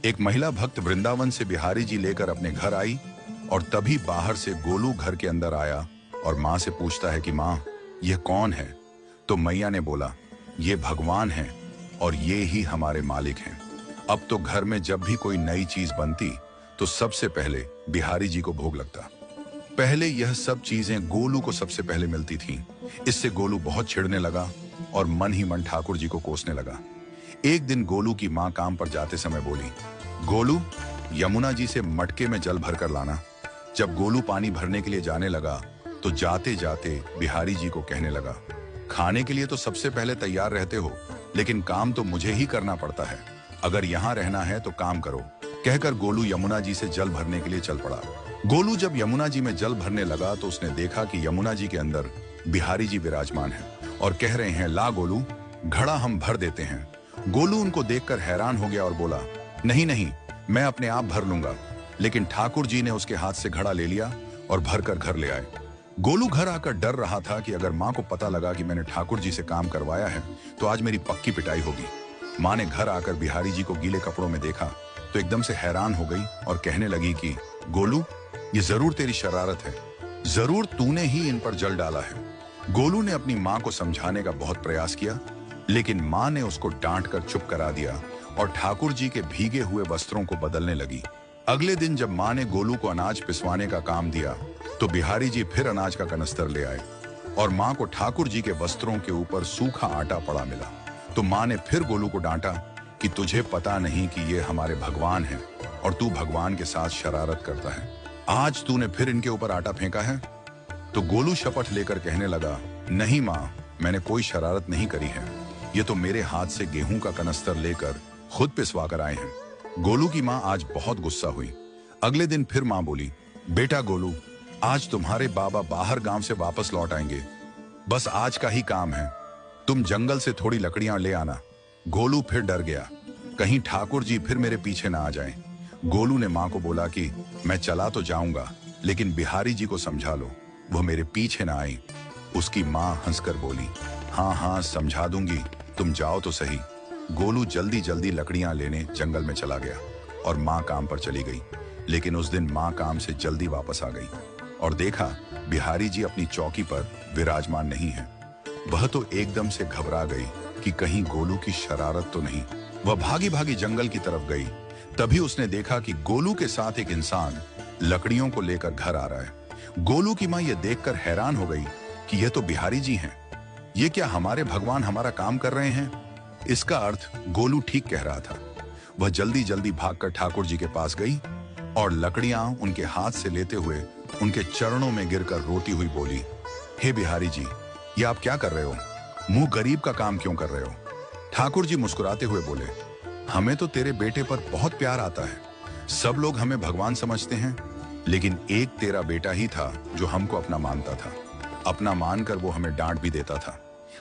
एक महिला भक्त वृंदावन से बिहारी जी लेकर अपने घर आई और तभी बाहर से गोलू घर के अंदर आया और माँ से पूछता है कि माँ, यह कौन है? तो मैया ने बोला, ये भगवान है और ये ही हमारे मालिक हैं। अब तो घर में जब भी कोई नई चीज बनती तो सबसे पहले बिहारी जी को भोग लगता। पहले यह सब चीजें गोलू को सबसे पहले मिलती थीं। इससे गोलू बहुत छिड़ने लगा और मन ही मन ठाकुर जी को कोसने लगा। एक दिन गोलू की माँ काम पर जाते समय बोली, गोलू, यमुना जी से मटके में जल भर कर लाना। जब गोलू पानी भरने के लिए जाने लगा तो जाते जाते बिहारी जी को कहने लगा, खाने के लिए तो सबसे पहले तैयार रहते हो, लेकिन काम तो मुझे ही करना पड़ता है। अगर यहाँ रहना है तो काम करो। कहकर गोलू यमुना जी से जल भरने के लिए चल पड़ा। गोलू जब यमुना जी में जल भरने लगा तो उसने देखा कि यमुना जी के अंदर बिहारी जी विराजमान हैं और कह रहे हैं, ला गोलू, घड़ा हम भर देते हैं। गोलू उनको देखकर हैरान हो गया और बोला, नहीं नहीं, मैं अपने आप भर लूंगा। लेकिन ठाकुर जी ने उसके हाथ से घड़ा ले लिया और भरकर घर ले आए। गोलू घर आकर डर रहा था कि अगर माँ को पता लगा कि मैंने ठाकुर जी से काम करवाया है तो आज मेरी पक्की पिटाई होगी। माँ ने घर आकर बिहारी जी को गीले कपड़ों में देखा तो एकदम से हैरान हो गई और कहने लगी कि गोलू, ये जरूर तेरी शरारत है, जरूर तूने ही इन पर जल डाला है। गोलू ने अपनी माँ को समझाने का बहुत प्रयास किया, लेकिन माँ ने उसको डांट कर चुप करा दिया और ठाकुर जी के भीगे हुए वस्त्रों को बदलने लगी। अगले दिन जब माँ ने गोलू को अनाज पिसवाने का काम दिया तो बिहारी जी फिर अनाज का कनस्तर ले आए और माँ को ठाकुर जी के वस्त्रों के ऊपर सूखा आटा पड़ा मिला। तो माँ ने फिर गोलू को डांटा कि तुझे पता नहीं कि ये हमारे भगवान हैं और तू भगवान के साथ शरारत करता है। आज तूने फिर इनके ऊपर आटा फेंका है। तो गोलू शपथ लेकर कहने लगा, नहीं माँ, मैंने कोई शरारत नहीं करी है। ये तो मेरे हाथ से गेहूं का कनस्तर लेकर खुद पिसवा कर आए हैं। गोलू की माँ आज बहुत गुस्सा हुई। अगले दिन फिर माँ बोली, बेटा गोलू, आज तुम्हारे बाबा बाहर गांव से वापस लौट आएंगे। बस आज का ही काम है, तुम जंगल से थोड़ी लकड़ियां ले आना। गोलू फिर डर गया, कहीं ठाकुर जी फिर मेरे पीछे ना आ जाएं। गोलू ने माँ को बोला कि मैं चला तो जाऊंगा, लेकिन बिहारी जी को समझा लो, वो मेरे पीछे ना आए। उसकी माँ हंसकर बोली, हाँ हाँ समझा दूंगी, तुम जाओ तो सही। गोलू जल्दी जल्दी लकड़ियां लेने जंगल में चला गया और माँ काम पर चली गई। लेकिन उस दिन माँ काम से जल्दी वापस आ गई और देखा बिहारी जी अपनी चौकी पर विराजमान नहीं है। वह तो एकदम से घबरा गई कि कहीं गोलू की शरारत तो नहीं। वह भागी भागी जंगल की तरफ गई। तभी उसने देखा कि गोलू के साथ एक इंसान लकड़ियों को लेकर घर आ रहा है। गोलू की माँ यह देखकर हैरान हो गई कि यह तो बिहारी जी हैं। ये क्या हमारे भगवान हमारा काम कर रहे हैं? इसका अर्थ गोलू ठीक कह रहा था। वह जल्दी जल्दी भागकर ठाकुर जी के पास गई और लकड़ियां उनके हाथ से लेते हुए उनके चरणों में गिरकर रोती हुई बोली, हे बिहारी जी, ये आप क्या कर रहे हो? मुंह गरीब का काम क्यों कर रहे हो? ठाकुर जी मुस्कुराते हुए बोले, हमें तो तेरे बेटे पर बहुत प्यार आता है। सब लोग हमें भगवान समझते हैं, लेकिन एक तेरा बेटा ही था जो हमको अपना मानता था। अपना मानकर वो हमें डांट भी देता था,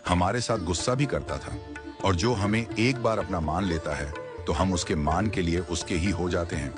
हमारे साथ गुस्सा भी करता था, और जो हमें एक बार अपना मान लेता है तो हम उसके मान के लिए उसके ही हो जाते हैं।